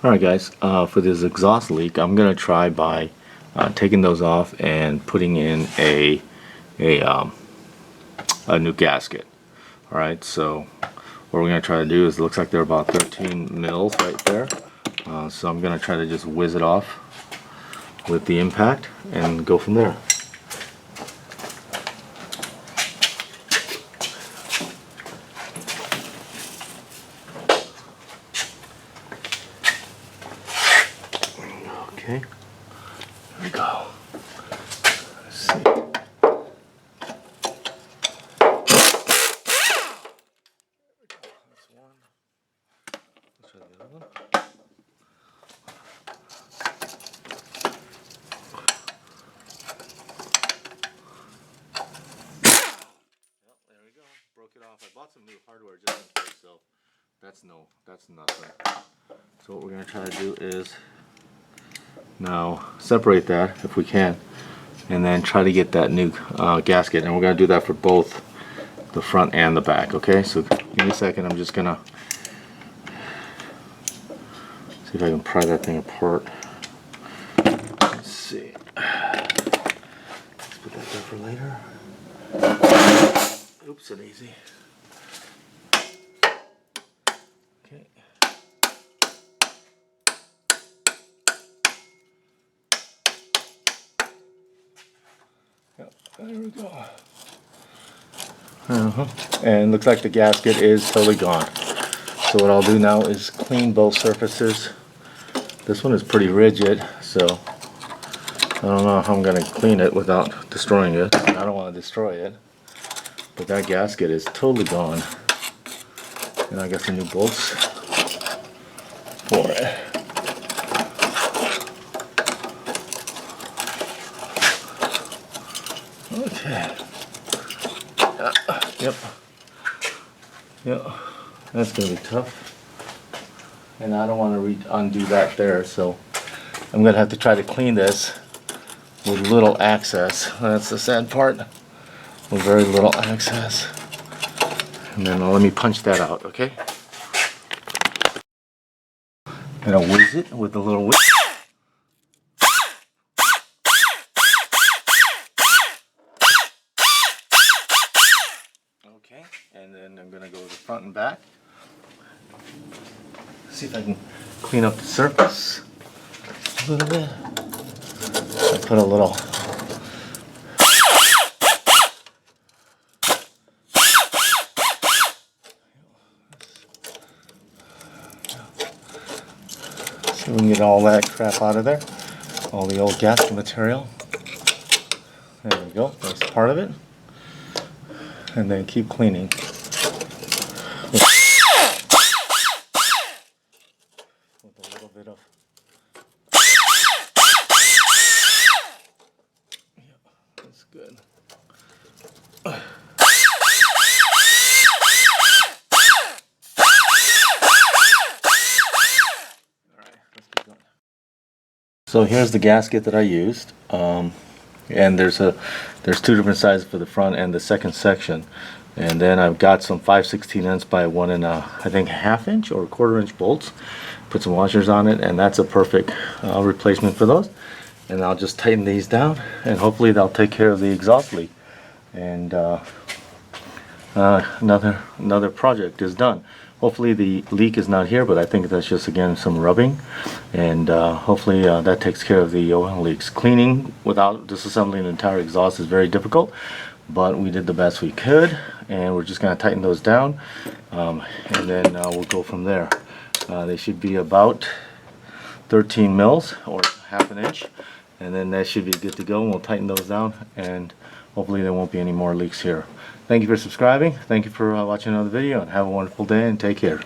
Alright guys, for this exhaust leak I'm going to try by taking those off and putting in a new gasket. Alright, so what we're going to try to do is, it looks like they're about 13 mils right there. So I'm going to try to just whiz it off with the impact and go from there. Okay, here we go. Let's see. That's one. Let's try the other one. Yep, there we go. Broke it off. I bought some new hardware just in case, so that's nothing. So what we're gonna try to do is now separate that if we can, and then try to get that new gasket, and we're going to do that for both the front and the back. Okay, so give me a second. I'm just gonna see if I can pry that thing apart. Let's see. Let's put that there for later. Oops, a daisy. Okay. There we go. And looks like the gasket is totally gone. So what I'll do now is clean both surfaces. This one is pretty rigid, so I don't know how I'm going to clean it without destroying it. I don't want to destroy it. But that gasket is totally gone. And I got some new bolts for it. Okay. Yep. That's gonna be tough, and I don't want to undo that there, so I'm gonna have to try to clean this with little access. That's the sad part, with very little access. And then let me punch that out, okay? And I'll whiz it with a little whiz. Okay, and then I'm going to go to the front and back. See if I can clean up the surface a little bit. I put a little so we can get all that crap out of there, all the old gasket material. There we go, that's part of it. And then keep cleaning. With a little bit of that's good. Alright, let's keep going. So here's the gasket that I used. And there's two different sizes for the front and the second section, and then I've got some 5/16 by 1 I think ½ inch or 1/4 inch bolts. Put some washers on it, and that's a perfect replacement for those. And I'll just tighten these down, and hopefully they'll take care of the exhaust leak, and another project is done. Hopefully the leak is not here, but I think that's just, again, some rubbing, and hopefully that takes care of the oil leaks. Cleaning without disassembling the entire exhaust is very difficult, but we did the best we could, and we're just going to tighten those down, and then we'll go from there. They should be about 13 mils or ½ inch, and then that should be good to go, and we'll tighten those down, and hopefully there won't be any more leaks here. Thank you for subscribing. Thank you for watching another video, and have a wonderful day, and take care.